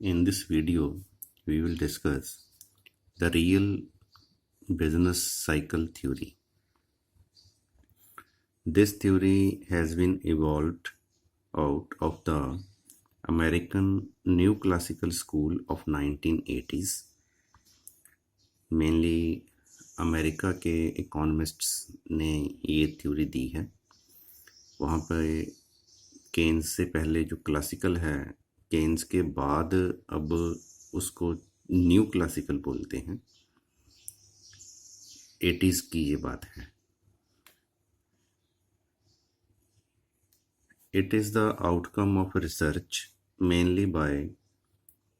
In this video, we will discuss the real business cycle theory. This theory has been evolved out of the American New Classical School of 1980s. Mainly America के economists ने ये theory दी है। वहाँ पर Keynes से पहले जो classical है, केन्स के बाद अब उसको न्यू क्लासिकल बोलते हैं। 80s की ये बात है। It is the outcome of research mainly by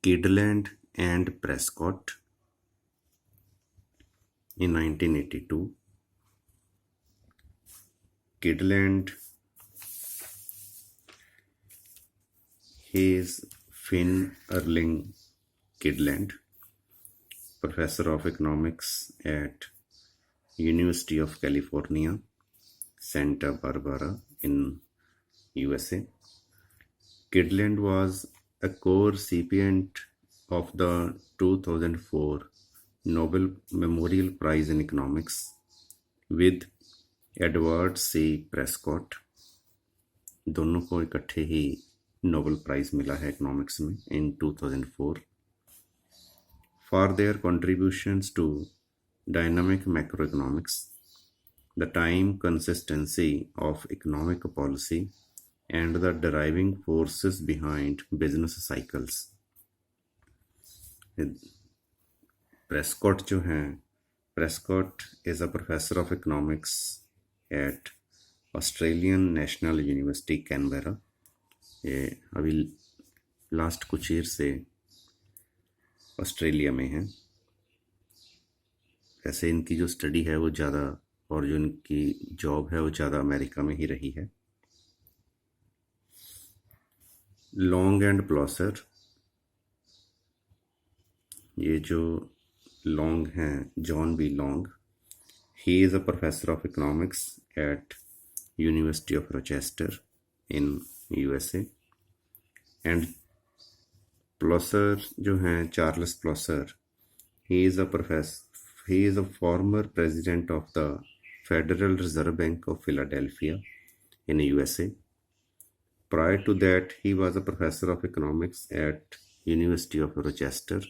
Kydland and Prescott in 1982. Kydland, he is Finn Erling Kydland, professor of economics at University of California, Santa Barbara in USA. Kydland was a co-recipient of the 2004 Nobel Memorial Prize in Economics with Edward C. Prescott. दोनों को इकट्ठे ही Nobel prize मिला है economics में in 2004 for their contributions to dynamic macroeconomics, the time consistency of economic policy, and the driving forces behind business cycles. Prescott जो हैं, Prescott is a professor of economics at Australian National University, Canberra. ये अभी last कुछ year से Australia में हैं। ऐसे इनकी जो स्टडी है वो ज़्यादा, और जो इनकी जॉब है वो ज़्यादा अमेरिका में ही रही है। लॉन्ग एंड प्लॉसर, ये जो लॉन्ग हैं, John B Long, he is a professor of economics at University of Rochester in USA. And Plosser जो हैं, Charles Plosser, he is a former president of the Federal Reserve Bank of Philadelphia in USA. Prior to that, he was a professor of economics at University of Rochester.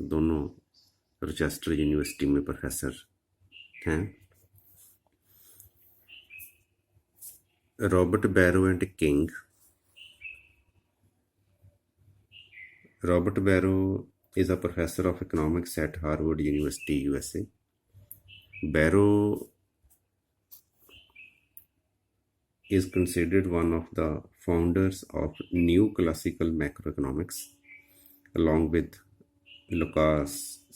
दोनों Rochester university में professor हैं। Robert Barro and King. Robert Barrow is a professor of economics at Harvard University, USA. Barrow is considered one of the founders of New Classical Macroeconomics, along with Lucas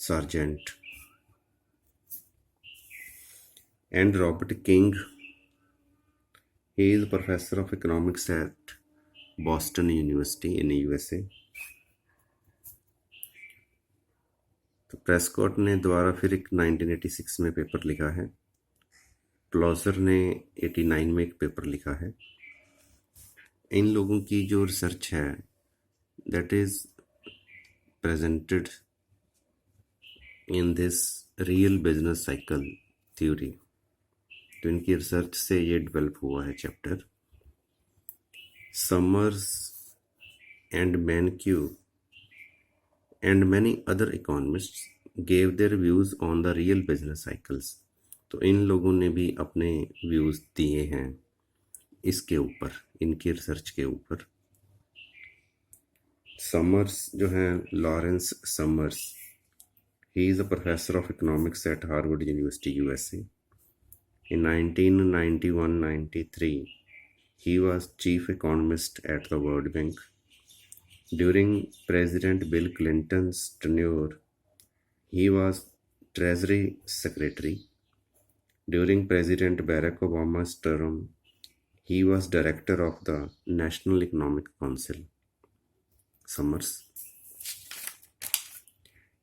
Sargent and Robert King. He is a professor of economics at Boston University in USA. तो Prescott ने दोबारा फिर एक 1986 में paper लिखा है। प्लॉसर ने 89 में एक पेपर लिखा है। इन लोगों की जो रिसर्च है that is presented in this real business cycle theory. तो इनकी रिसर्च से ये डेवलप हुआ है chapter. Summers and Mankiw and many other economists gave their views on the real business cycles. तो इन लोगों ने भी अपने व्यूज़ दिए हैं इसके ऊपर, इनकी रिसर्च के ऊपर। समर्स जो हैं, Lawrence summers, he is a professor of economics eight Harvard university USA. In 1991-93, he was chief economist at the World Bank. During President Bill Clinton's tenure, he was Treasury Secretary. During President Barack Obama's term, he was Director of the National Economic Council. Summers.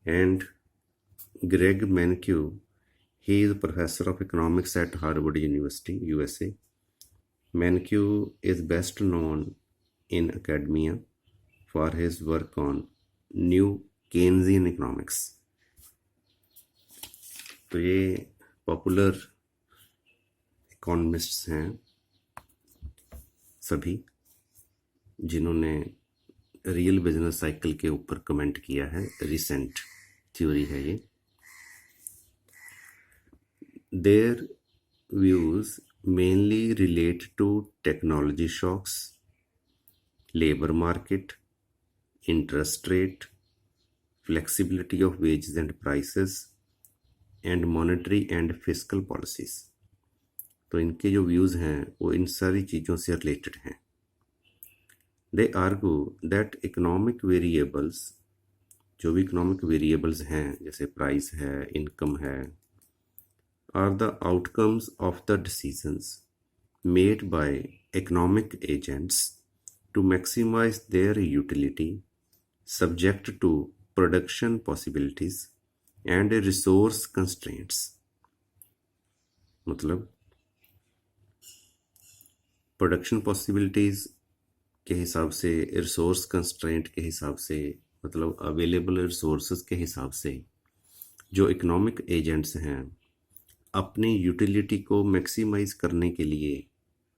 And Greg Mankiw, he is a professor of economics at Harvard University, USA. Mankiw is best known in academia for his work on new Keynesian economics. तो ये popular economists हैं सभी, जिन्होंने real business cycle के ऊपर comment किया है। Recent theory है ये। Their views mainly relate to technology shocks, labor market, interest rate, flexibility of wages and prices, and monetary and fiscal policies। तो इनके जो व्यूज़ हैं वो इन सारी चीज़ों से रिलेटेड हैं। They argue that economic variables, जो भी इकोनॉमिक वेरिएबल्स हैं जैसे प्राइस है, इनकम है, are the outcomes of the decisions made by economic agents to maximize their utility, subject to production possibilities and resource constraints। मतलब production possibilities के हिसाब से, रिसोर्स कंस्ट्रेंट के हिसाब से, मतलब अवेलेबल रिसोर्सेज के हिसाब से जो इकोनॉमिक एजेंट्स हैं अपनी यूटिलिटी को मैक्सिमाइज करने के लिए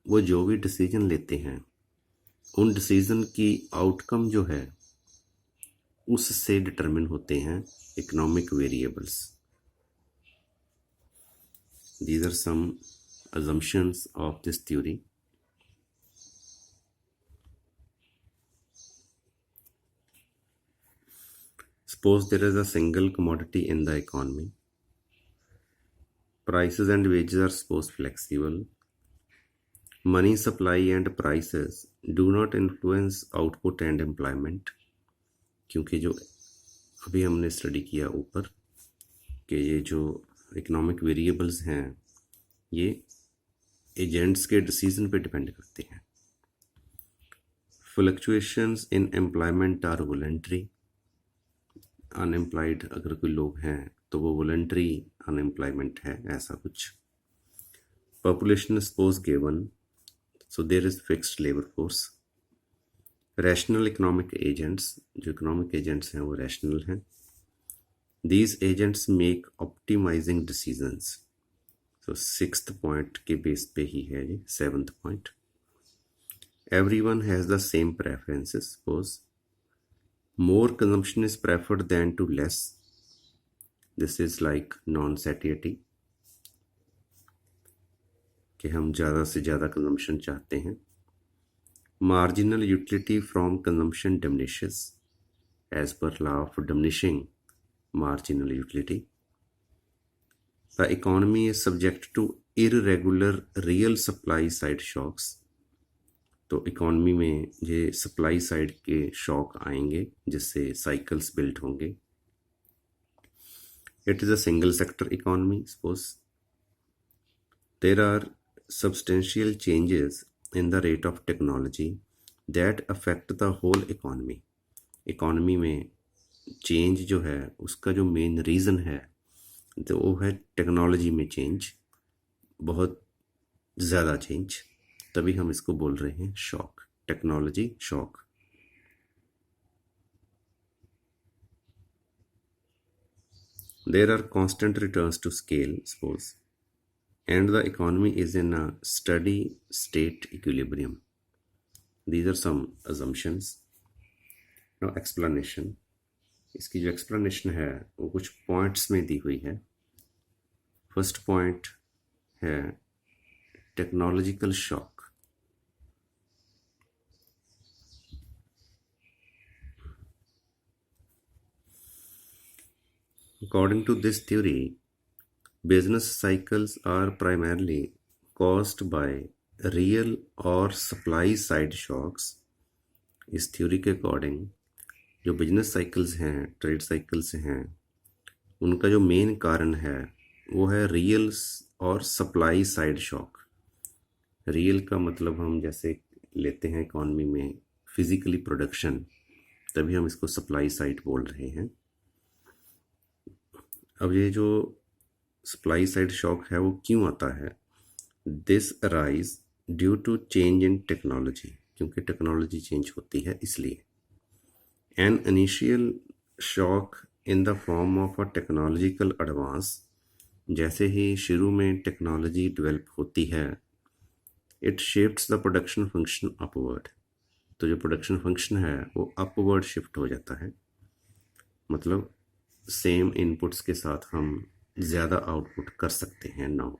वो जो भी डिसीजन लेते हैं, उन डिसीजन की आउटकम जो है उससे डिटरमिन होते हैं economic variables. These are some assumptions of this theory। Suppose there is a single commodity in the economy. Prices and wages are supposed flexible. Money supply and prices do not influence output and employment। क्योंकि जो अभी हमने study किया ऊपर कि ये जो economic variables हैं ये एजेंट्स के डिसीजन पे डिपेंड करते हैं। Fluctuations in employment are voluntary. Unemployed अगर कोई लोग हैं तो वो वॉलंटरी अनएम्प्लॉयमेंट है, ऐसा कुछ। Population suppose given, so there is fixed labour force. Rational economic agents, जो इकोनॉमिक एजेंट्स हैं वो रैशनल हैं। These agents make optimising decisions. तो सिक्स्थ पॉइंट के बेस पे ही है ये, seventh point. Everyone has the same preferences. Suppose more consumption is preferred than to less। this is like non-satiety, कि हम ज़्यादा से ज़्यादा कंजम्पशन चाहते हैं। marginal utility from consumption diminishes as per law of diminishing marginal utility। the economy is subject to irregular real supply side shocks। तो economy में ये सप्लाई साइड के शॉक आएंगे जिससे साइकिल्स बिल्ड होंगे। It is a single sector economy. Suppose there are substantial changes in the rate of technology that affect the whole economy. Economy में change जो है उसका जो मेन रीज़न है तो वो है टेक्नोलॉजी में चेंज, बहुत ज़्यादा चेंज, तभी हम इसको बोल रहे हैं shock, technology shock. There are constant returns to scale, suppose, and the economy is in a steady state equilibrium. These are some assumptions. Now explanation. इसकी जो एक्सप्लेनेशन है वो कुछ पॉइंट्स में दी हुई है। फर्स्ट पॉइंट है technological shock. According to this theory, business cycles are primarily caused by real or supply side shocks। इस थ्योरी के अकॉर्डिंग जो बिजनेस साइकिल्स हैं, ट्रेड साइकिल्स हैं, उनका जो मेन कारण है वो है रियल और सप्लाई साइड शॉक। रियल का मतलब हम जैसे लेते हैं इकॉनमी में फिजिकली प्रोडक्शन, तभी हम इसको सप्लाई साइड बोल रहे हैं। अब ये जो सप्लाई साइड शॉक है वो क्यों आता है? This arise due to change in technology, क्योंकि टेक्नोलॉजी चेंज होती है इसलिए। An initial shock in the form of a technological advance, जैसे ही शुरू में टेक्नोलॉजी डेवलप होती है, it shifts the production function upward. तो जो प्रोडक्शन फंक्शन है वो अपवर्ड शिफ्ट हो जाता है, मतलब सेम इनपुट्स के साथ हम ज़्यादा आउटपुट कर सकते हैं now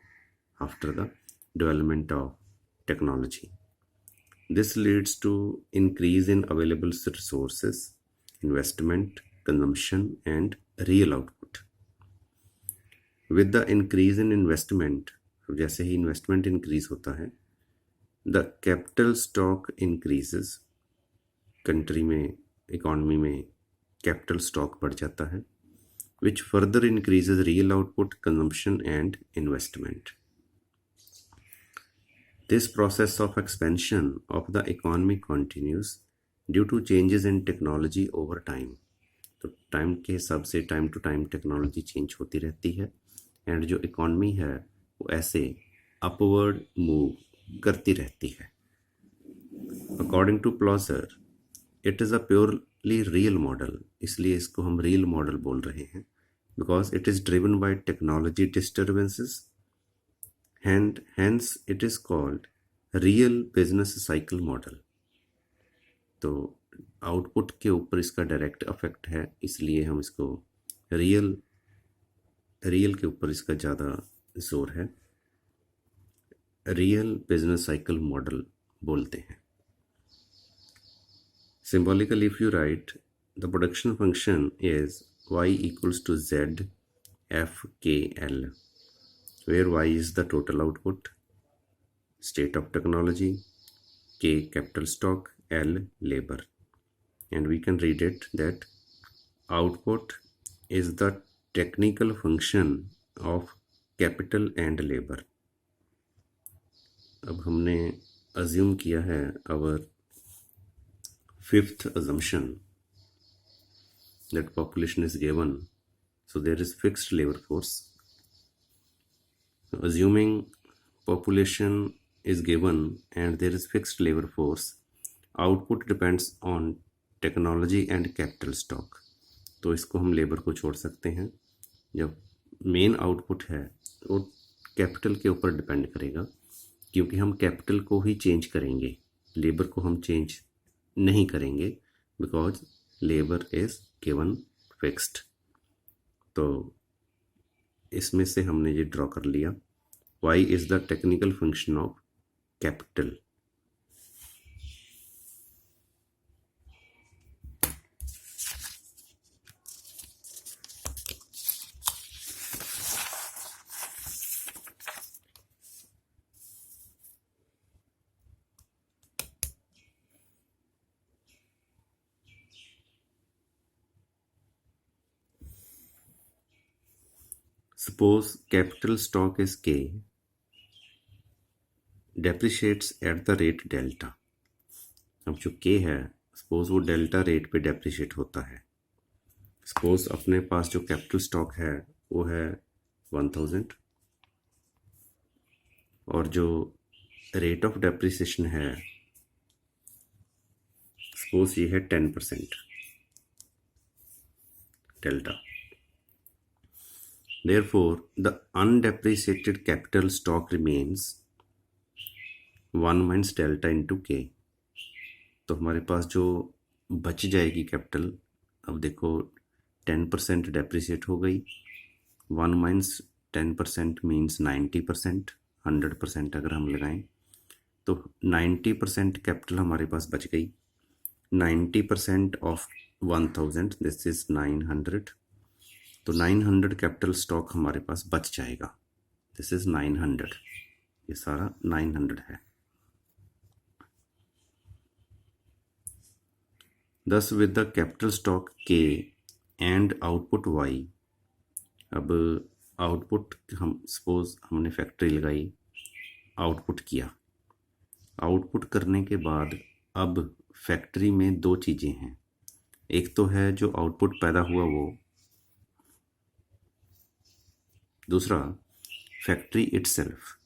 after the development of technology. This leads to increase in available resources, investment, consumption, and real output. With the increase in investment, जैसे ही investment increase होता है, the capital stock increases. Country में, economy में capital stock बढ़ जाता है, which further increases real output, consumption, and investment. This process of expansion of the economy continues due to changes in technology over time. तो time के हिसाब से time to time technology change होती रहती है, एंड जो इकॉनमी है वो ऐसे अपवर्ड मूव करती रहती है। According to Plosser, it is a purely real model, इसलिए इसको हम रियल मॉडल बोल रहे हैं, because it is driven by technology disturbances, and hence it is called real business cycle model। तो आउटपुट के ऊपर इसका डायरेक्ट इफेक्ट है, इसलिए हम इसको रियल के ऊपर इसका ज़्यादा जोर है, रियल बिजनेस साइकिल मॉडल बोलते हैं। Symbolically if you right the production function is y equals to z f k l, where y is the total output, state of technology, k capital stock, l labor, and we can read it that output is the technical function of capital and labor। अब हमने assume किया है our fifth assumption that population is given, so there is fixed labor force। Assuming population is given and there is fixed labor force, output depends on technology and capital stock। तो इसको हम labour को छोड़ सकते हैं, जब main output है वो कैपिटल के ऊपर डिपेंड करेगा, क्योंकि हम कैपिटल को ही चेंज करेंगे, लेबर को हम चेंज नहीं करेंगे, because labour is given fixed. तो इसमें से हमने ये ड्रॉ कर लिया, y is the technical function of capital। Suppose capital stock is K, depreciates at the rate delta। अब जो K है, सपोज वो डेल्टा रेट पे डेप्रिशिएट होता है। सपोज अपने पास जो कैपिटल स्टॉक है वो है 1000, और जो रेट ऑफ डेप्रिसिएशन है सपोज ये है 10% delta. Therefore, the undepreciated capital stock remains 1 minus delta into K। तो हमारे पास जो बच जाएगी कैपिटल, अब देखो 10% डेप्रिसिएट हो गई, 1 माइनस 10% मीन्स 90%, 100% अगर हम लगाएं तो 90% कैपिटल हमारे पास बच गई। 90% ऑफ 1000, दिस इज 900, तो 900 कैपिटल स्टॉक हमारे पास बच जाएगा, दिस इज 900, ये सारा 900 है। Thus with the capital stock K and output Y, अब आउटपुट हम सपोज हमने फैक्ट्री लगाई, आउटपुट किया, आउटपुट करने के बाद अब फैक्ट्री में दो चीज़ें हैं, एक तो है जो आउटपुट पैदा हुआ वो, दूसरा फैक्ट्री इटसेल्फ,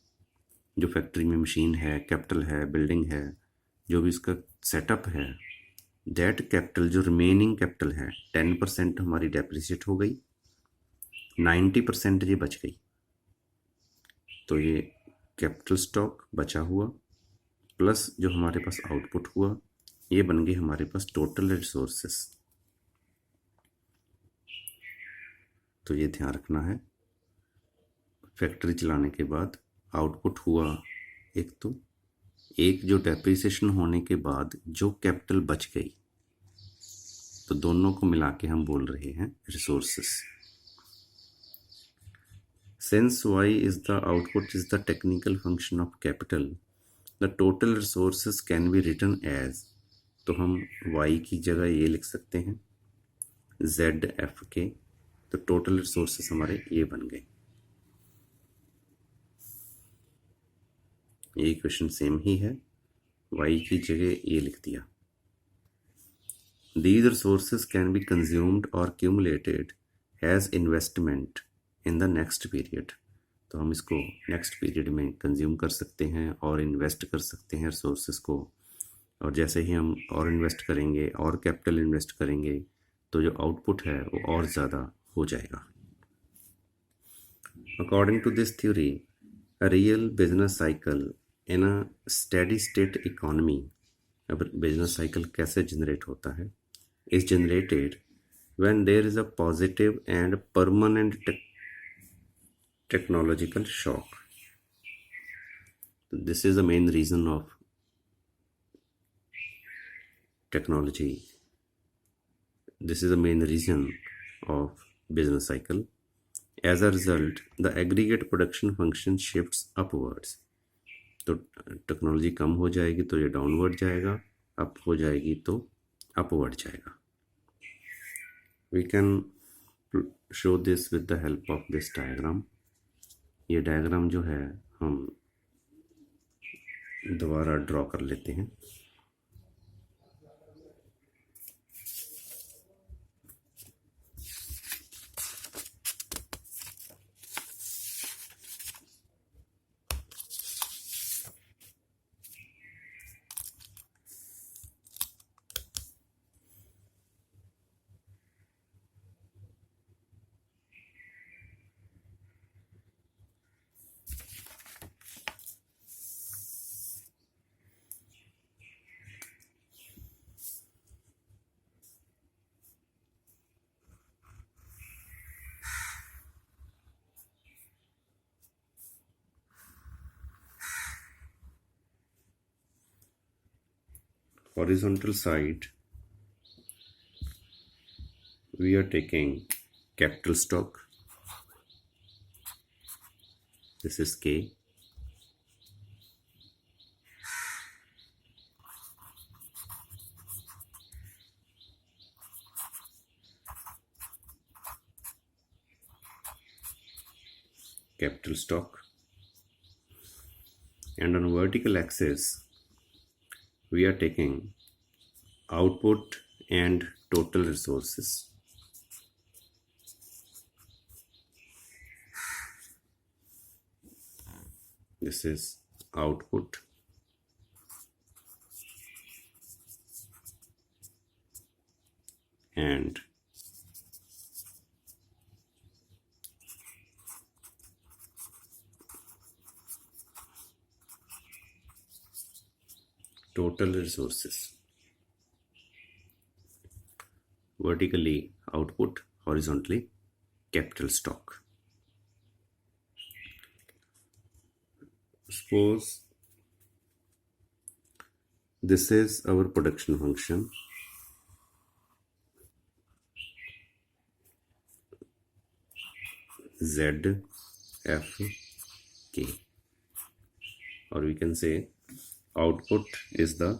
जो फैक्ट्री में मशीन है, कैपिटल है, बिल्डिंग है, जो भी इसका सेटअप है, दैट कैपिटल, जो रिमेनिंग कैपिटल है, 10% हमारी डेप्रिसिएट हो गई, 90% ये बच गई। तो ये कैपिटल स्टॉक बचा हुआ प्लस जो हमारे पास आउटपुट हुआ, ये बन गई हमारे पास टोटल रिसोर्सेस। तो ये ध्यान रखना है, फैक्ट्री चलाने के बाद आउटपुट हुआ एक, तो एक जो डेप्रिसिएशन होने के बाद जो कैपिटल बच गई, तो दोनों को मिला के हम बोल रहे हैं resources. Since y is the output is the technical function of capital, the total resources can be written as, तो हम y की जगह ये लिख सकते हैं ZFK, तो टोटल रिसोर्सेस हमारे ये बन गए। ये इक्वेशन सेम ही है, y की जगह ये लिख दिया। These resources can be consumed or accumulated as investment in the next period, तो हम इसको नेक्स्ट पीरियड में कंज्यूम कर सकते हैं और इन्वेस्ट कर सकते हैं रिसोर्सेज को। और जैसे ही हम और इन्वेस्ट करेंगे और कैपिटल इन्वेस्ट करेंगे तो जो आउटपुट है वो और ज़्यादा हो जाएगा। According to this theory, a real business cycle in a steady state economy, अब बिजनेस साइकिल कैसे जनरेट होता है, is generated when there is a positive and permanent technological shock. This is the main reason of technology. This is the main reason of business cycle. As a result, the aggregate production function shifts upwards. तो technology कम हो जाएगी तो ये downward जाएगा, up हो जाएगी तो upward जाएगा। We can show this with the help of this diagram. ये डायग्राम जो है हम दोबारा ड्रॉ कर लेते हैं। Horizontal side, we are taking capital stock. This is K. Capital stock. And on vertical axis, we are taking output and total resources. This is output and total resources. Vertically output, horizontally capital stock. Suppose this is our production function. Z F K, or we can say output is the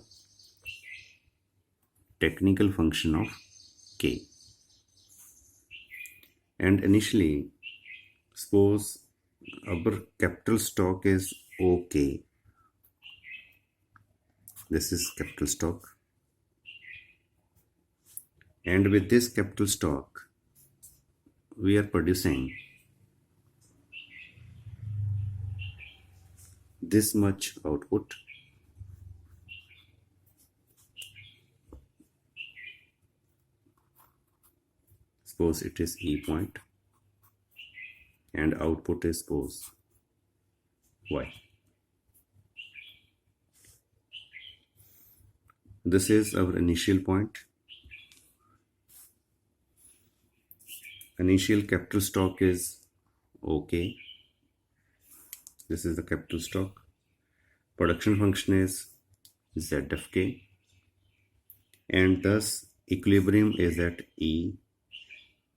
technical function of K. And initially, suppose our capital stock is OK. This is capital stock. And with this capital stock, we are producing this much output suppose it is E point, and output is suppose Y. This is our initial point. Initial capital stock is OK. This is the capital stock. Production function is ZFK, and thus equilibrium is at E,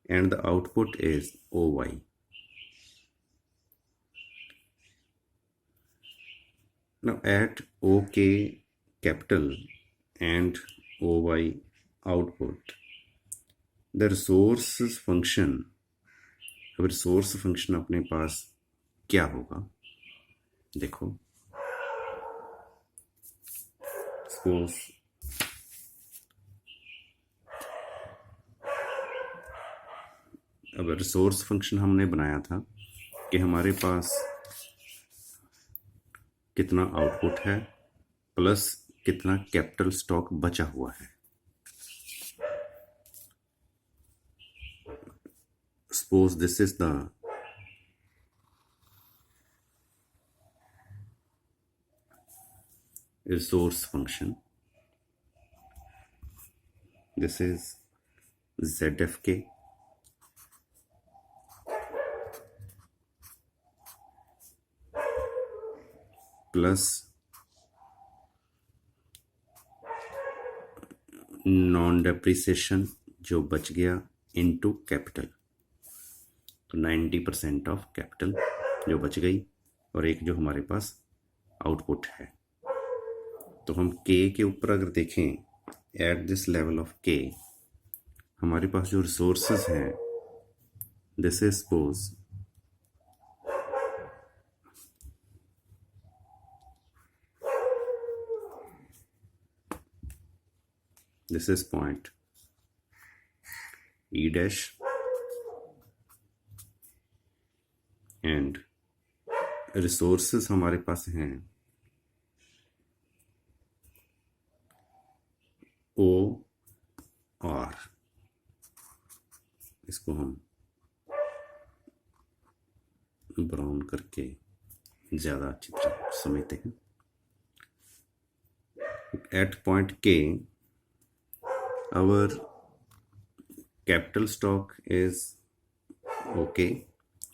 and the output is OY. Now at OK capital and OY output, the resources function, अब resource function अपने पास क्या होगा? देखो, suppose अब resource function हमने बनाया था कि हमारे पास कितना आउटपुट है प्लस कितना कैपिटल स्टॉक बचा हुआ है. Suppose this is the resource function. This is ZFK. Plus non depreciation जो बच गया इनटू कैपिटल, तो 90% ऑफ कैपिटल जो बच गई और एक जो हमारे पास आउटपुट है. तो हम के के ऊपर अगर देखें, एट दिस लेवल ऑफ के हमारे पास जो रिसोर्सेज हैं, this is suppose this is point E dash, and resources हमारे पास हैं O R. इसको हम ब्राउन करके ज़्यादा अच्छी तरह समझते हैं. At point K our capital stock is OK,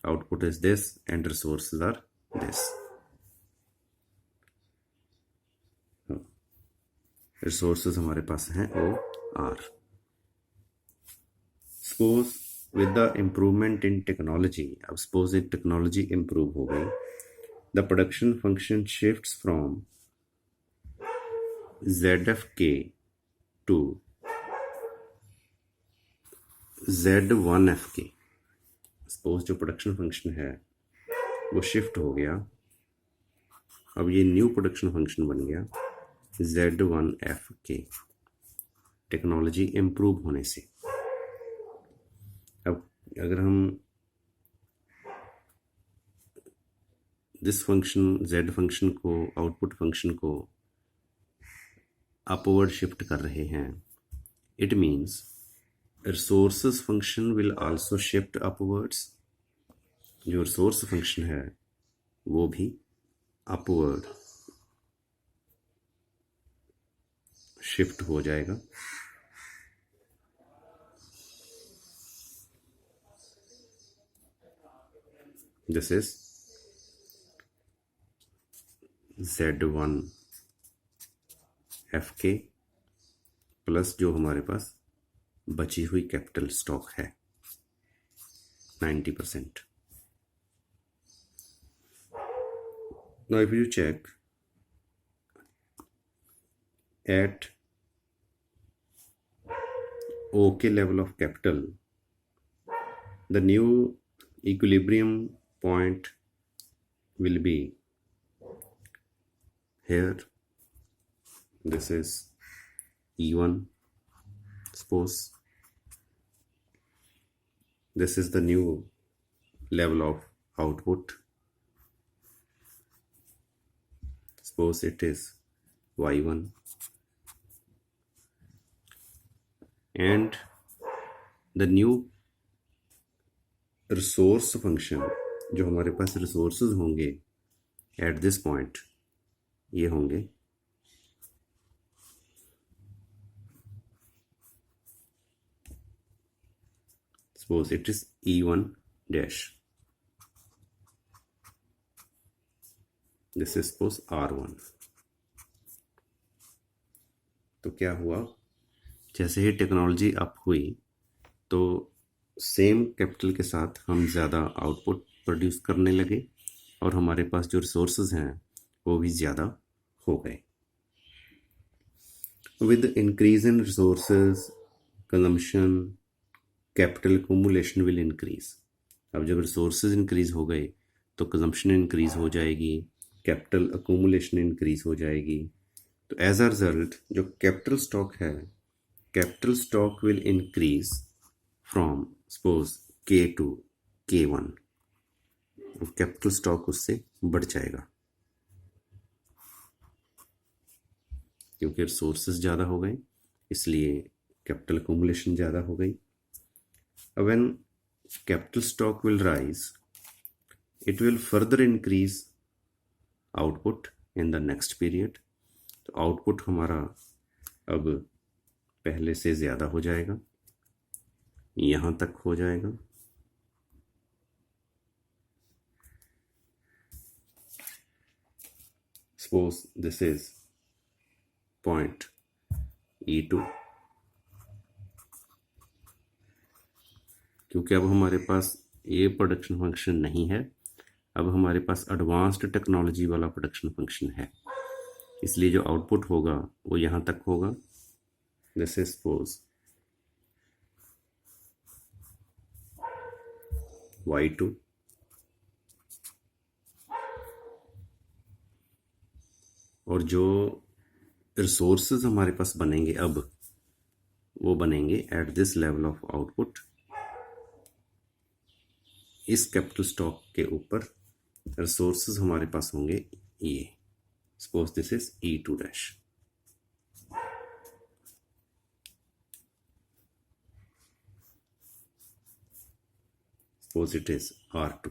output is this, and resources are this. Resources हमारे पास हैं OR. Suppose with the improvement in technology, अब suppose एक technology improve हो गई, the production function shifts from ZFK to Z1FK. Suppose जो production function है वो shift हो गया, अब ये न्यू प्रोडक्शन फंक्शन बन गया Z1FK, टेक्नोलॉजी इम्प्रूव होने से. अब अगर हम दिस फंक्शन Z फंक्शन को, आउटपुट फंक्शन को अपवर्ड शिफ्ट कर रहे हैं, it means resources function will also shift upwards. जो resource function है वो भी upward shift हो जाएगा. This is Z1FK प्लस जो हमारे पास बची हुई कैपिटल स्टॉक है 90%. Now if you check at OK level of capital, the new equilibrium point will be here. This is E1, suppose. This is the new level of output. Suppose it is Y1, and the new resource function, जो हमारे पास resources होंगे at this point, ये होंगे suppose it is E1 dash, this is suppose R1। तो क्या हुआ, जैसे ही technology up हुई तो सेम कैपिटल के साथ हम ज़्यादा आउटपुट प्रोड्यूस करने लगे और हमारे पास जो रिसोर्सेज हैं वो भी ज़्यादा हो गए। With increase in resources consumption capital accumulation will increase. अब जब रिसोर्सेज इंक्रीज हो गए तो कंजम्पशन इंक्रीज हो जाएगी, कैपिटल एक्यूमुलेशन इंक्रीज हो जाएगी। तो एज अ रिजल्ट जो कैपिटल स्टॉक है, capital stock will increase from suppose K2 K1, capital stock उससे बढ़ जाएगा क्योंकि रिसोर्सेज ज़्यादा हो गए, इसलिए कैपिटल एक्यूमुलेशन ज़्यादा हो गई। When capital stock will rise, it will further increase output in the next period. तो आउटपुट हमारा अब पहले से ज़्यादा हो जाएगा, यहाँ तक हो जाएगा। Suppose this is point E2, क्योंकि अब हमारे पास ये प्रोडक्शन फंक्शन नहीं है, अब हमारे पास एडवांस्ड टेक्नोलॉजी वाला प्रोडक्शन फंक्शन है, इसलिए जो आउटपुट होगा वो यहाँ तक होगा। दिस इज सपोज Y2, और जो रिसोर्सेज हमारे पास बनेंगे अब वो बनेंगे at this level of output. इस कैपिटल स्टॉक के ऊपर रिसोर्सेज हमारे पास होंगे ये, suppose this is E2 dash. Suppose it is R2.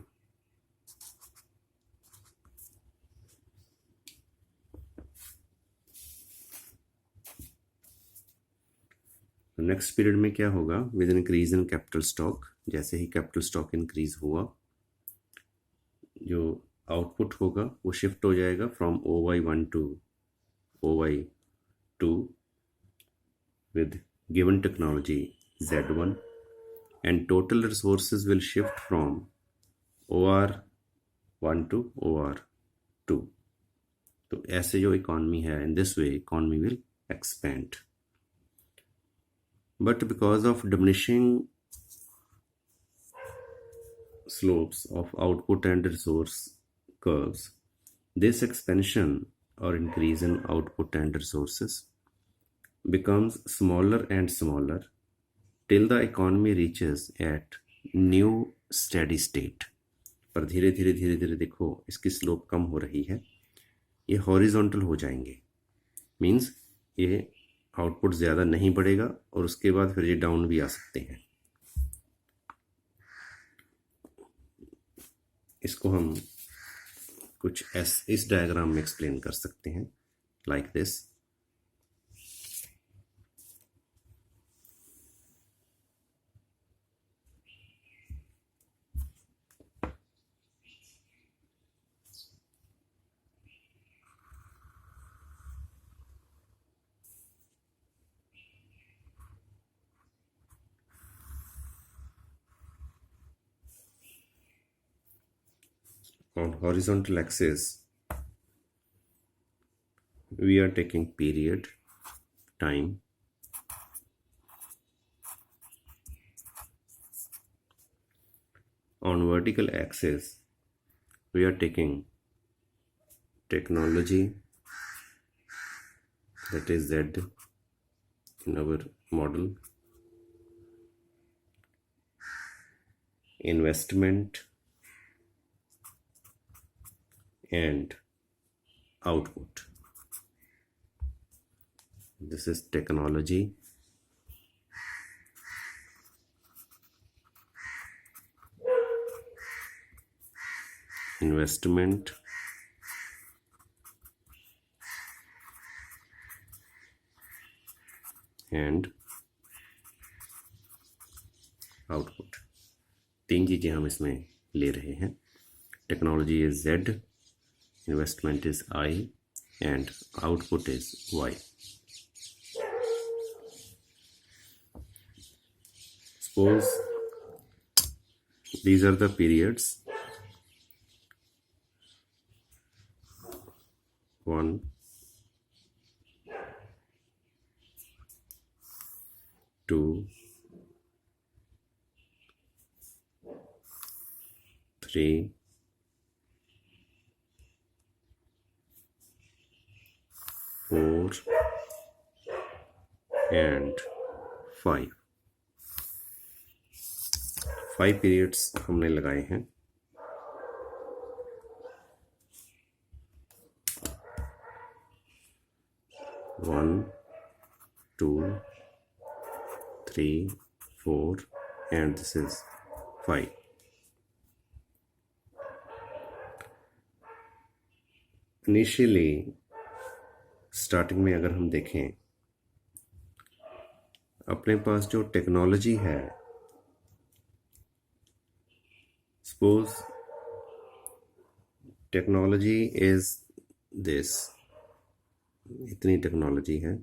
Next period में क्या होगा, with increase in capital stock, जैसे ही कैपिटल स्टॉक इंक्रीज हुआ जो आउटपुट होगा वो शिफ्ट हो जाएगा from OY1 to OY2 with given technology Z1, and total resources will shift from OR1 to OR2। तो ऐसे जो इकॉनमी है, in this way economy will expand, but because of diminishing slopes of output and resource curves, this expansion or increase in output and resources becomes smaller and smaller till the economy reaches at new steady state। पर धीरे धीरे धीरे धीरे देखो इसकी slope कम हो रही है, ये हॉरिजॉन्टल हो जाएंगे, मीन्स ये आउटपुट ज़्यादा नहीं बढ़ेगा और उसके बाद फिर ये डाउन भी आ सकते हैं। इसको हम कुछ इस डायग्राम में एक्सप्लेन कर सकते हैं, like this. On horizontal axis we are taking period, time, on vertical axis we are taking technology, that is Z in our model, investment and output. This is technology, investment and output, तीन चीजें हम इसमें ले रहे हैं. Technology is Z, investment is I and output is Y. Suppose these are the periods 1, 2, 3, 4 and 5. 5 periods हमने लगाए हैं. One, 2, 3, 4 and this is 5. Initially starting में अगर हम देखें, अपने पास जो टेक्नोलॉजी है, सपोज टेक्नोलॉजी इज दिस, इतनी टेक्नोलॉजी है.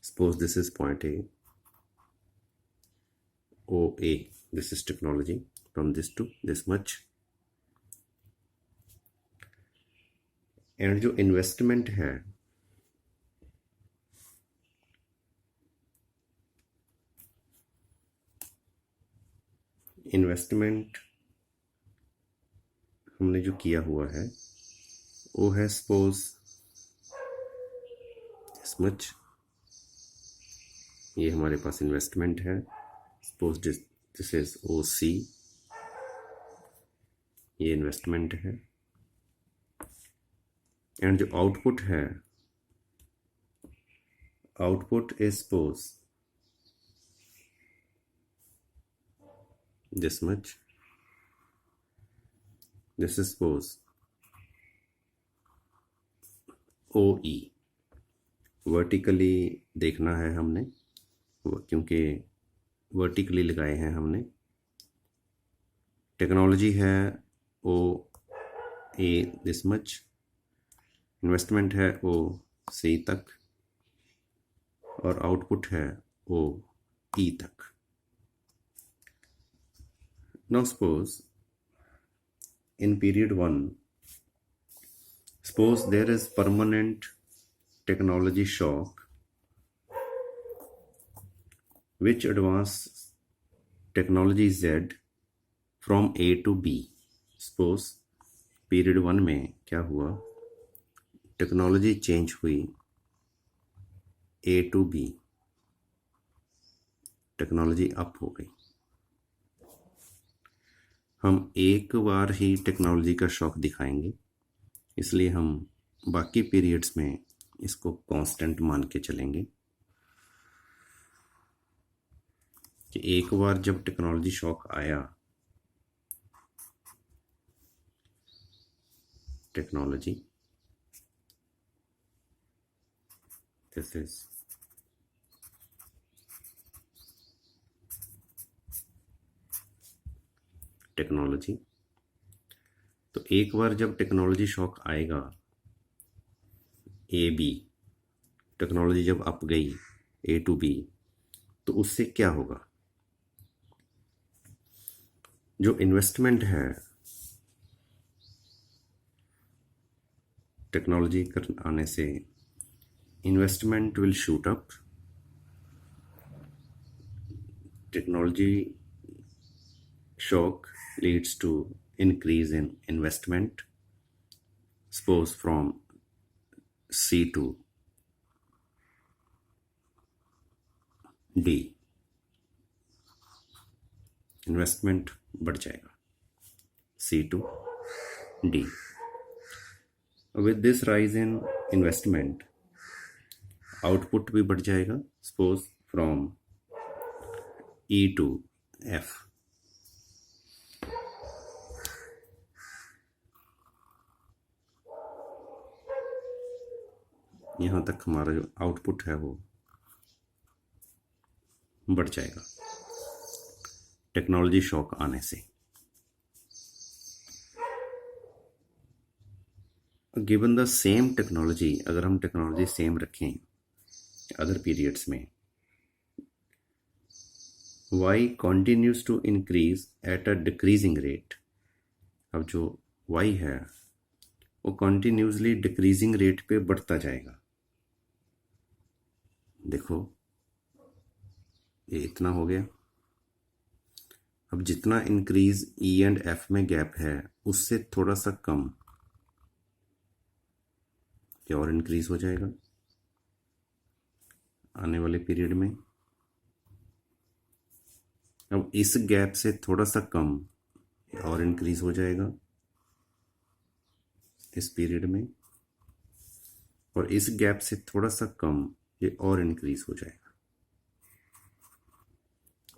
Suppose this is point A, O A, this is technology from this to this much. And जो इन्वेस्टमेंट है, इन्वेस्टमेंट हमने जो किया हुआ है वो है सपोज दिस मच. ये हमारे पास इन्वेस्टमेंट है. सपोज दिस इज OC, ये इन्वेस्टमेंट है. एंड जो आउटपुट है, output is suppose this much. This is suppose OE. Vertically देखना है हमने, क्योंकि वर्टिकली लगाए हैं हमने. टेक्नोलॉजी है OA दिस मच, इन्वेस्टमेंट है OC तक, और आउटपुट है OE तक. Now suppose in period 1, suppose there is permanent technology shock which advance technology Z from A to B. Suppose period 1 में क्या हुआ, टेक्नोलॉजी चेंज हुई A to B, technology up हो गई. हम एक बार ही टेक्नोलॉजी का शॉक दिखाएंगे, इसलिए हम बाकी पीरियड्स में इसको कांस्टेंट मान के चलेंगे कि एक बार जब टेक्नोलॉजी शॉक आया, टेक्नोलॉजी, दिस इज टेक्नोलॉजी. तो एक बार जब टेक्नोलॉजी शॉक आएगा AB, टेक्नोलॉजी जब अप गई A to B, तो उससे क्या होगा, जो इन्वेस्टमेंट है टेक्नोलॉजी आने से, investment will shoot up. Technology shock leads to increase in investment, suppose from C to D, investment बढ़ जाएगा C to D. With this rise in investment, output भी बढ़ जाएगा, suppose from E to F. यहाँ तक हमारा जो output है वो बढ़ जाएगा टेक्नोलॉजी शॉक आने से। गिवन द सेम टेक्नोलॉजी, अगर हम टेक्नोलॉजी सेम रखें अदर पीरियड्स में, y continues to increase at a decreasing rate। अब जो y है वो कंटिन्यूसली डिक्रीजिंग रेट पे बढ़ता जाएगा। देखो ये इतना हो गया। अब जितना इंक्रीज E एंड F में गैप है उससे थोड़ा सा कम ये और इंक्रीज हो जाएगा आने वाले पीरियड में। अब इस गैप से थोड़ा सा कम और इंक्रीज हो जाएगा इस पीरियड में, और इस गैप से थोड़ा सा कम ये और इंक्रीज हो जाएगा।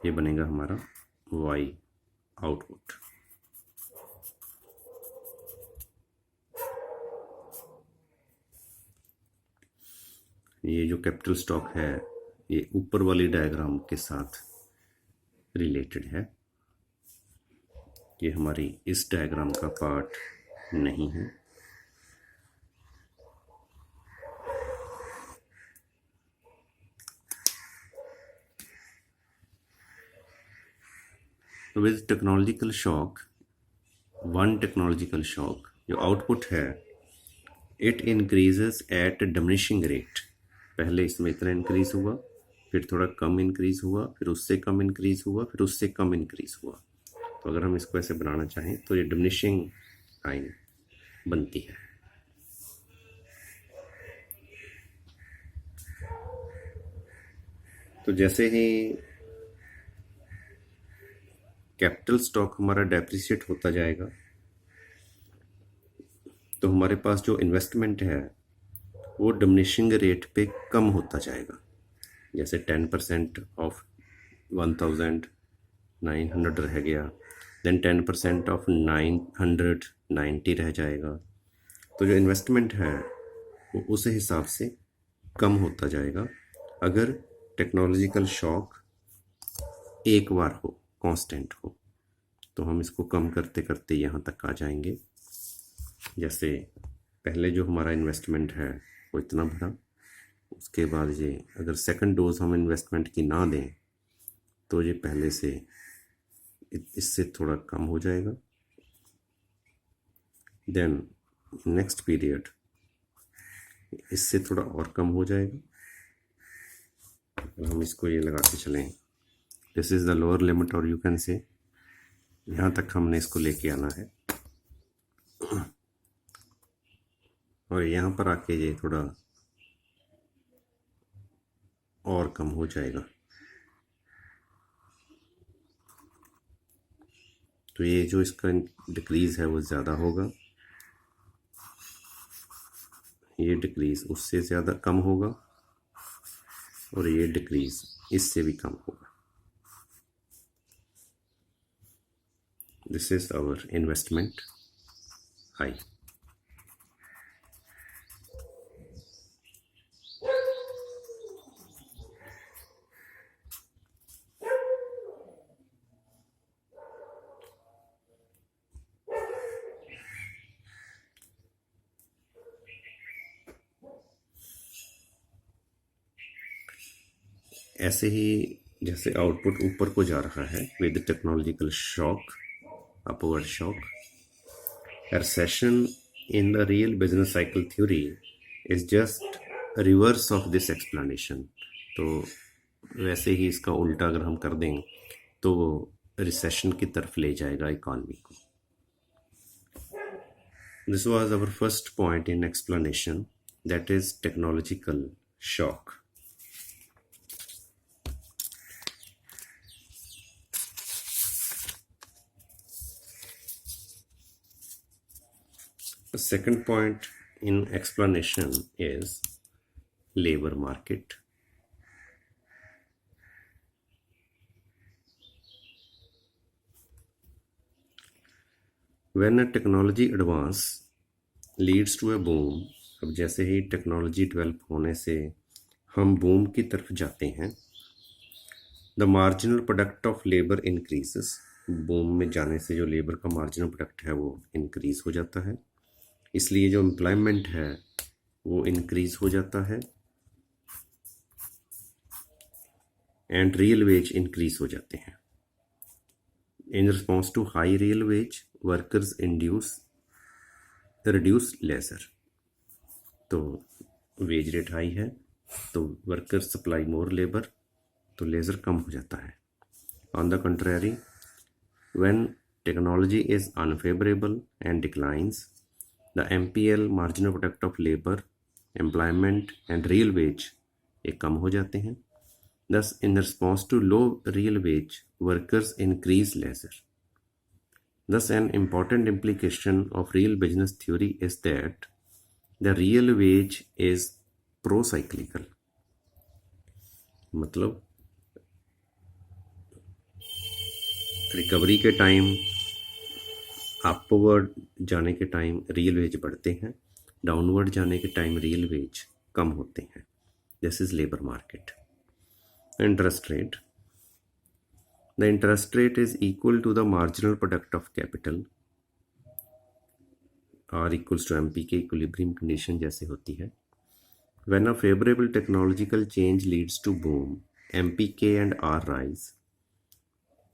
ये बनेगा हमारा y आउटपुट। ये जो कैपिटल स्टॉक है ये ऊपर वाली डायग्राम के साथ रिलेटेड है, ये हमारी इस डायग्राम का पार्ट नहीं है। तो with technological shock, one technological shock जो आउटपुट है it increases eight diminishing rate. पहले इसमें इतना इंक्रीज हुआ, फिर थोड़ा कम इंक्रीज हुआ, फिर उससे कम इंक्रीज हुआ, फिर उससे कम इंक्रीज हुआ। तो अगर हम इसको ऐसे बनाना चाहें तो ये डिमिनिशिंग लाइन बनती है। तो जैसे ही कैपिटल स्टॉक हमारा डेप्रिशिएट होता जाएगा तो हमारे पास जो इन्वेस्टमेंट है वो डिमिनिशिंग रेट पे कम होता जाएगा। जैसे 10% ऑफ 1900 रह गया, देन 10% ऑफ 990 रह जाएगा। तो जो इन्वेस्टमेंट है वो उस हिसाब से कम होता जाएगा अगर टेक्नोलॉजिकल शॉक एक बार हो, कांस्टेंट हो। तो हम इसको कम करते करते यहाँ तक आ जाएंगे। जैसे पहले जो हमारा इन्वेस्टमेंट है वो इतना भरा, उसके बाद ये अगर सेकंड डोज हम इन्वेस्टमेंट की ना दें तो ये पहले से इससे थोड़ा कम हो जाएगा। देन नेक्स्ट पीरियड इससे थोड़ा और कम हो जाएगा। अगर हम इसको ये लगाते चलें, this is the lower limit, और यू कैन से यहाँ तक हमने इसको लेके आना है, और यहाँ पर आके ये थोड़ा और कम हो जाएगा। तो ये जो इसका डिक्रीज है वो ज़्यादा होगा, ये डिक्रीज उससे ज़्यादा कम होगा, और ये डिक्रीज इससे भी कम होगा। दिस इज आवर इन्वेस्टमेंट आई। ऐसे ही जैसे आउटपुट ऊपर को जा रहा है with technological shock, upward shock, recession in the real business cycle theory is just reverse of this explanation. तो वैसे ही इसका उल्टा अगर हम कर दें तो वो रिसेशन की तरफ ले जाएगा इकॉनमी को। This was our first point in explanation, that is technological shock. The second point in explanation is labor market. When a technology advance leads to a boom, अब जैसे ही टेक्नोलॉजी डेवलप होने से हम बूम की तरफ जाते हैं, the marginal product of labour increases. Boom में जाने से जो लेबर का मार्जिनल प्रोडक्ट है वो इंक्रीज हो जाता है, इसलिए जो एम्प्लॉयमेंट है वो इंक्रीज हो जाता है एंड रियल वेज इंक्रीज हो जाते हैं। In response to high real wage workers reduce leisure. तो वेज रेट हाई है तो वर्कर्स सप्लाई मोर लेबर, तो लेजर कम हो जाता है। On the contrary, when technology is unfavourable and declines, the MPL marginal product of labour, employment and real wage ये कम हो जाते हैं। Thus, in response to low real wage, workers increase leisure. Thus, an important implication of real business theory is that the real wage is pro-cyclical. मतलब recovery के time, upward जाने के time real veg बढ़ते हैं, downward जाने के time real veg कम होते हैं। This is labour market. Interest rate. The interest rate is equal to the marginal product of capital, R equals to MPK equilibrium condition जैसे होती है। When a favorable technological change leads to boom, MPK and R rise.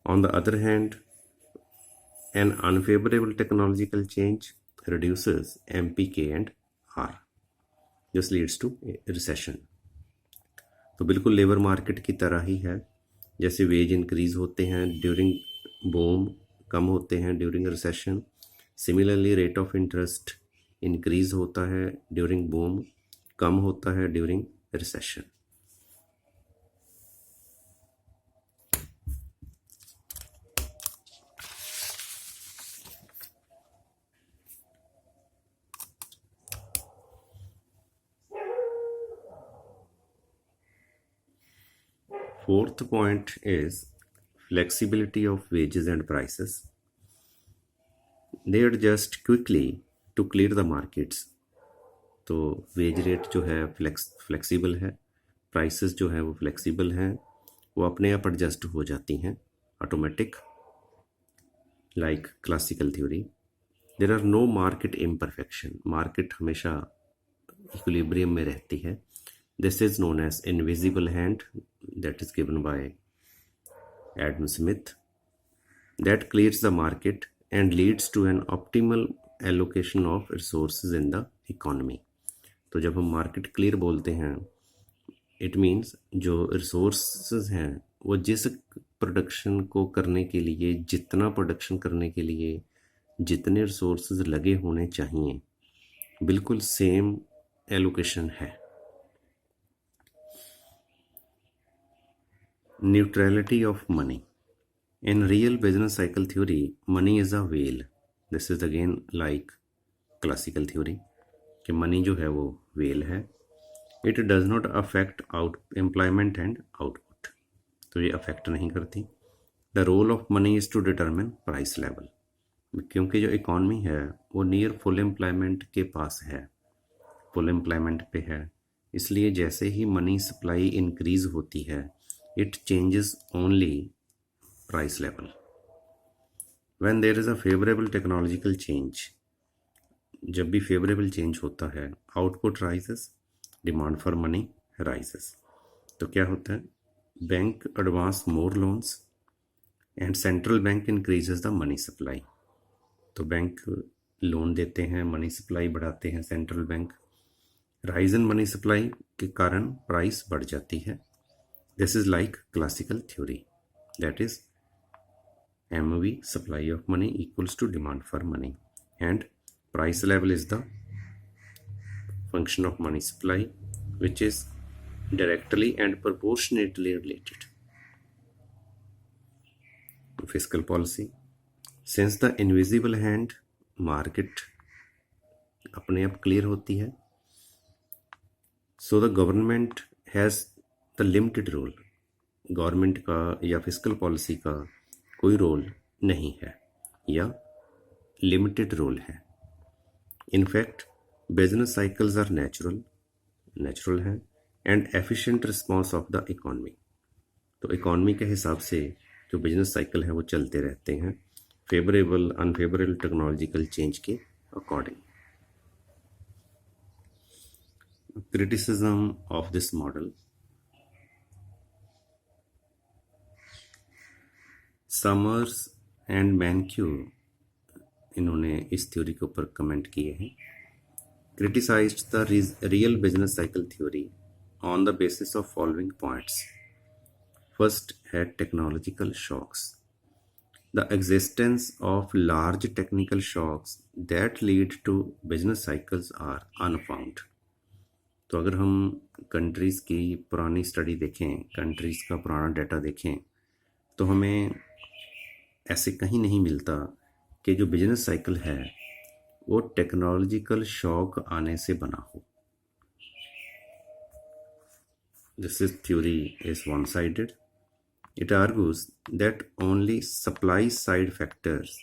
On the other hand, an unfavorable technological change reduces MPK and R. This leads to a recession. तो बिल्कुल labour market की तरह ही है, जैसे veg increase होते हैं during boom, कम होते हैं during recession. Similarly rate of interest increase होता है ड्यूरिंग बूम, कम होता है during recession. Fourth point is flexibility of wages and prices. They adjust quickly to clear the markets. तो वेज रेट जो है फ्लेक्सिबल है, प्राइसेस जो है वो फ्लेक्सिबल हैं, वो अपने आप एडजस्ट हो जाती हैं, automatic, like classical theory. There are no market imperfection. Market हमेशा इक्विलिब्रियम में रहती है। This is known as invisible hand, that is given by Adam Smith, that clears the market and leads to an optimal allocation of resources in the economy. तो जब हम market clear बोलते हैं, it means जो resources हैं वो जिस production को करने के लिए, जितना प्रोडक्शन करने के लिए जितने रिसोर्सेज लगे होने चाहिए, बिल्कुल सेम एलोकेशन है। Neutrality of money. In real business cycle theory, money is a whale. This is again like classical theory कि money जो है वो whale है। It does not affect employment and output. तो ये affect नहीं करती। The role of money is to determine price level. क्योंकि जो economy है वो near full employment के पास है, full employment पे है, इसलिए जैसे ही money supply increase होती है, it changes only price level. When there is a favorable technological change, जब भी favorable change होता है, output rises, demand for money rises. तो क्या होता है? Bank advance more loans and central bank increases the money supply. तो bank loan देते हैं, मनी सप्लाई बढ़ाते हैं central bank. Rise in money supply के कारण प्राइस बढ़ जाती है। This is like classical theory, that is MV, supply of money, equals to demand for money, and price level is the function of money supply, which is directly and proportionately related. Fiscal policy. Since the invisible hand market अपने आप clear होती है, so the government has the limited role. Government का या fiscal policy का कोई role नहीं है या लिमिटेड रोल है। In fact business cycles are natural है, and efficient response of the economy. तो इकॉनमी के हिसाब से जो बिजनेस साइकिल है वो चलते रहते हैं, फेवरेबल अनफेवरेबल टेक्नोलॉजिकल चेंज के according. Criticism of this model, Summers and Mankiw इन्होंने इस थ्योरी के ऊपर कमेंट किए हैं। Criticized the real business cycle theory on the basis of following points. First, had technological shocks. The existence of large technical shocks that lead to business cycles are unfound. तो अगर हम countries की पुरानी study देखें, countries का पुराना data देखें, तो हमें ऐसे कहीं नहीं मिलता कि जो बिजनेस साइकिल है वो टेक्नोलॉजिकल शॉक आने से बना हो। This theory is one-sided. It argues that only supply-side factors,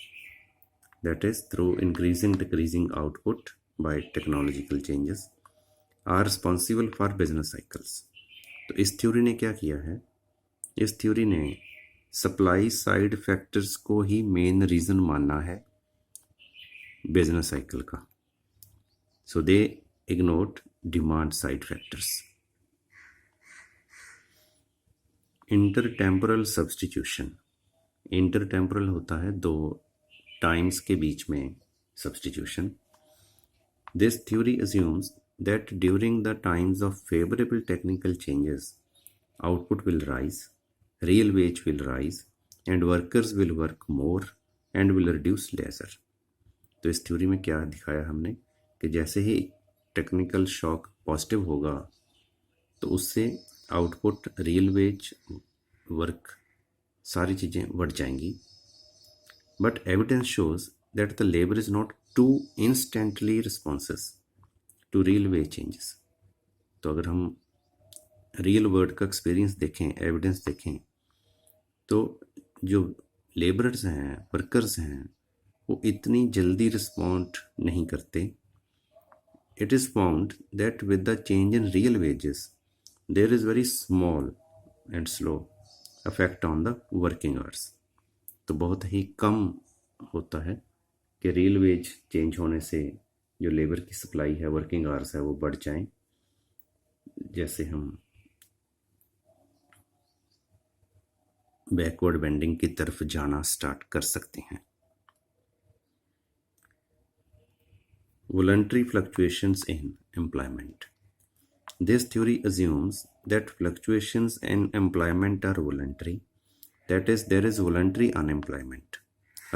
that is through decreasing output by technological changes, are responsible for business cycles. तो इस थ्योरी ने क्या किया है? इस थ्योरी ने सप्लाई साइड फैक्टर्स को ही मेन रीज़न मानना है बिजनेस साइकिल का। So they ignored demand side factors. Intertemporal substitution, intertemporal होता है दो टाइम्स के बीच में substitution. This theory assumes that during the times of favorable technical changes, output will rise, real wage will rise, and workers will work more and will reduce leisure. तो इस theory में क्या दिखाया हमने कि जैसे ही टेक्निकल शॉक पॉजिटिव होगा तो उससे आउटपुट, रियल वेज, वर्क, सारी चीज़ें बढ़ जाएंगी। But evidence shows that the labour is not too instantly responses to real wage changes. तो अगर हम रियल वर्ल्ड का एक्सपीरियंस देखें, एविडेंस देखें, तो जो लेबरर्स हैं, वर्कर्स हैं, वो इतनी जल्दी रिस्पॉन्ड नहीं करते। It is found that with the change in real wages there is very small and slow effect on the working hours. तो बहुत ही कम होता है कि रियल वेज चेंज होने से जो लेबर की सप्लाई है, वर्किंग आवर्स है, वो बढ़ जाएं। जैसे हम बैकवर्ड बेंडिंग की तरफ जाना स्टार्ट कर सकते हैं। Voluntary fluctuations in employment. This theory assumes that fluctuations in employment are voluntary, that is, there is voluntary unemployment,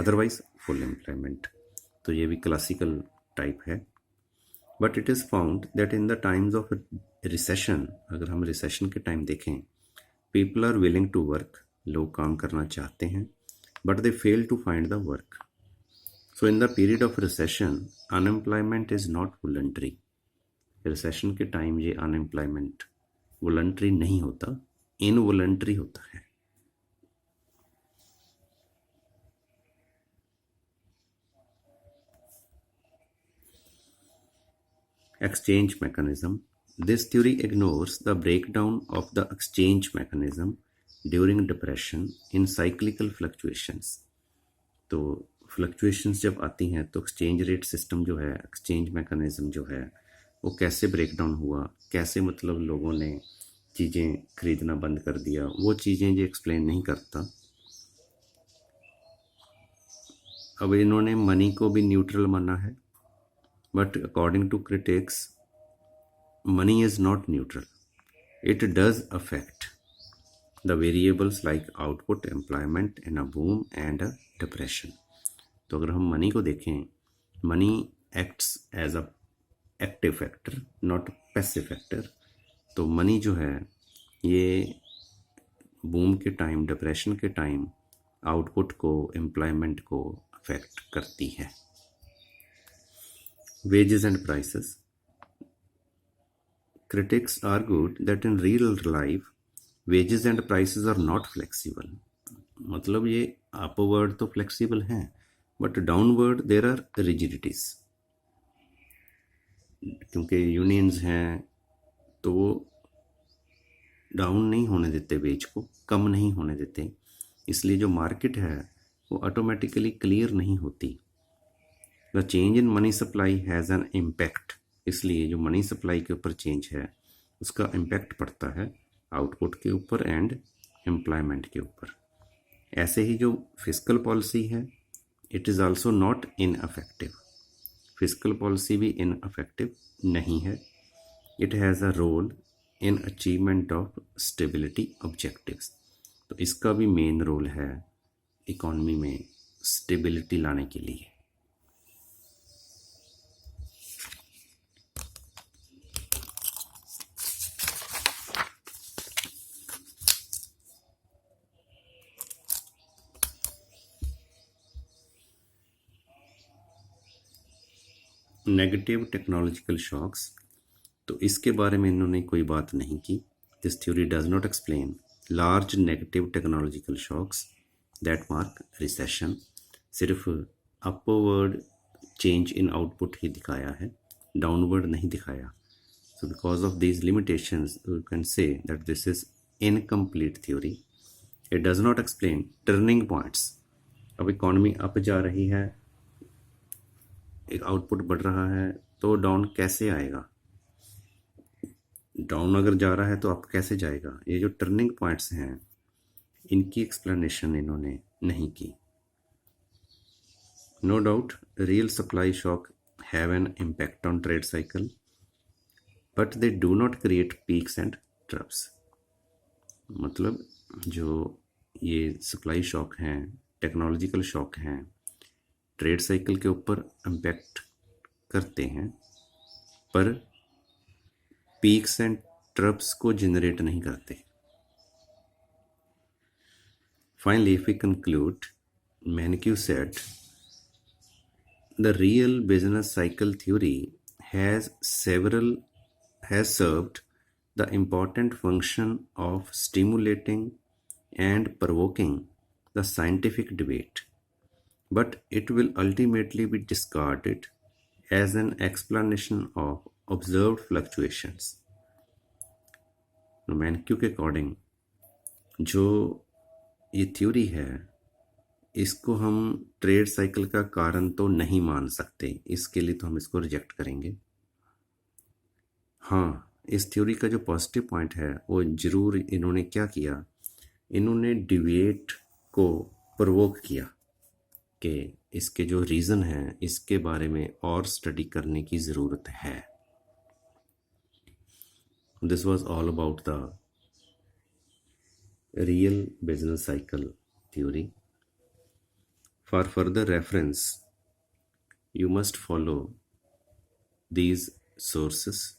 otherwise full employment. तो ये भी क्लासिकल टाइप है। But it is found that in the times of recession, अगर हम recession के time देखें, people are willing to work, लोग काम करना चाहते हैं, but they fail to find the work. So in the period of recession, unemployment is not voluntary. Recession के टाइम ये अनएम्प्लॉयमेंट वॉलंटरी नहीं होता, इनवॉलंटरी होता है। Exchange mechanism. This theory ignores the breakdown of the exchange mechanism during depression in cyclical fluctuations. तो fluctuations जब आती हैं तो एक्सचेंज रेट सिस्टम जो है, एक्सचेंज मैकेनिज्म जो है, वो कैसे ब्रेकडाउन हुआ, कैसे मतलब लोगों ने चीज़ें खरीदना बंद कर दिया, वो चीज़ें ये एक्सप्लेन नहीं करता। अब इन्होंने मनी को भी न्यूट्रल माना है, but according to critics money is not neutral, it does affect the variables like output, employment in a boom and a depression. तो अगर हम मनी को देखें, money acts as a active factor, not passive factor. तो money जो है ये boom के टाइम, डिप्रेशन के टाइम आउटपुट को, एम्प्लॉयमेंट को अफेक्ट करती है। Wages and prices. Critics argued that in real life wages and prices are not flexible. मतलब ये अपवर्ड तो फ्लेक्सिबल हैं, but downward there are rigidities. क्योंकि यूनियंस हैं तो वो डाउन नहीं होने देते वेज को, कम नहीं होने देते, इसलिए जो मार्केट है वो ऑटोमेटिकली क्लियर नहीं होती। The change in money supply has an impact, इसलिए जो मनी सप्लाई के ऊपर चेंज है उसका इम्पैक्ट पड़ता है आउटपुट के ऊपर एंड एम्प्लॉयमेंट के ऊपर। ऐसे ही जो फिस्कल पॉलिसी है, it is also not ineffective, fiscal policy भी इनअफेक्टिव नहीं है। It has a role in achievement of stability objectives, तो इसका भी मेन रोल है इकॉनमी में स्टेबिलिटी लाने के लिए। नेगेटिव टेक्नोलॉजिकल शॉक्स, तो इसके बारे में इन्होंने कोई बात नहीं की। This theory does not explain large negative technological shocks that mark recession, सिर्फ अपवर्ड चेंज इन आउटपुट ही दिखाया है, डाउनवर्ड नहीं दिखाया। So because of these limitations you can say that this is incomplete theory. It does not explain turning points, अब economy up जा रही है, एक आउटपुट बढ़ रहा है, तो डाउन कैसे आएगा, डाउन अगर जा रहा है तो अप कैसे जाएगा, ये जो टर्निंग पॉइंट्स हैं इनकी एक्सप्लेनेशन इन्होंने नहीं की। No doubt real supply shock have an impact on trade cycle but they do not create peaks and troughs, मतलब जो ये सप्लाई शॉक हैं, टेक्नोलॉजिकल शॉक हैं, ट्रेड साइकिल के ऊपर इम्पैक्ट करते हैं पर पीक्स एंड ट्रप्स को जनरेट नहीं करते। Finally if we conclude, Mankiw said the real business cycle theory has served the important function of stimulating and provoking the scientific debate, but it will ultimately be discarded as an explanation of observed fluctuations. मैनक्यू के according जो ये theory है इसको हम trade cycle का कारण तो नहीं मान सकते, इसके लिए तो हम इसको रिजेक्ट करेंगे। हाँ, इस थ्योरी का जो पॉजिटिव पॉइंट है वो ज़रूर इन्होंने क्या किया, इन्होंने डिबेट को प्रोवोक किया कि इसके जो रीज़न हैं इसके बारे में और स्टडी करने की ज़रूरत है। This was all about the real business cycle theory. For further reference, you must follow these sources.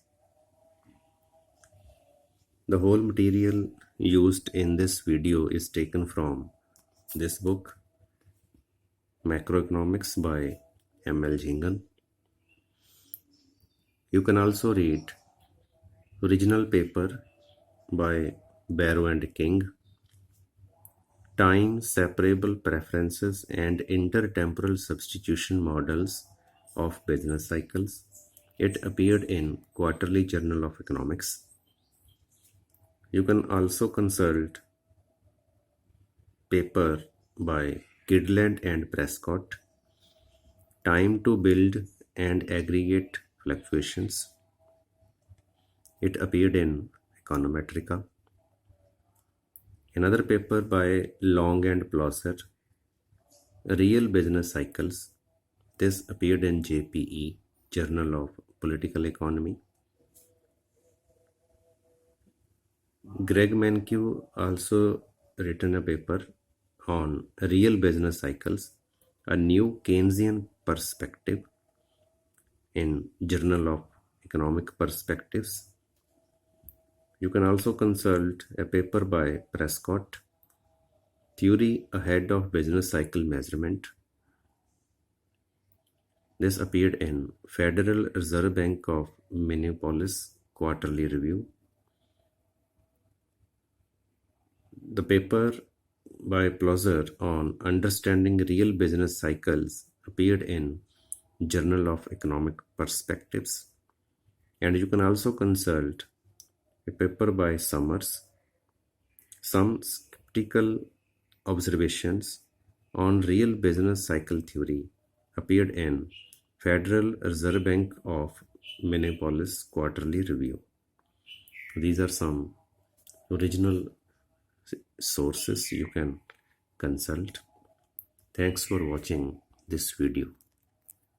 The whole material used in this video is taken from this book, Macroeconomics by M.L. Jhingan. You can also read original paper by Barrow and King, Time Separable Preferences and Intertemporal Substitution Models of Business Cycles. It appeared in Quarterly Journal of Economics. You can also consult paper by Kydland and Prescott, Time to Build and Aggregate Fluctuations. It appeared in Econometrica. Another paper by Long and Plosser, Real Business Cycles. This appeared in JPE, Journal of Political Economy. Greg Mankiw also written a paper on Real Business Cycles, a New Keynesian Perspective in Journal of Economic Perspectives. You can also consult a paper by Prescott, Theory Ahead of Business Cycle Measurement. This appeared in Federal Reserve Bank of Minneapolis Quarterly Review. The paper by Plosser on Understanding Real Business Cycles appeared in Journal of Economic Perspectives. And you can also consult a paper by Summers, Some Skeptical Observations on Real Business Cycle Theory, appeared in Federal Reserve Bank of Minneapolis Quarterly Review. These are some original sources you can consult. Thanks for watching this video.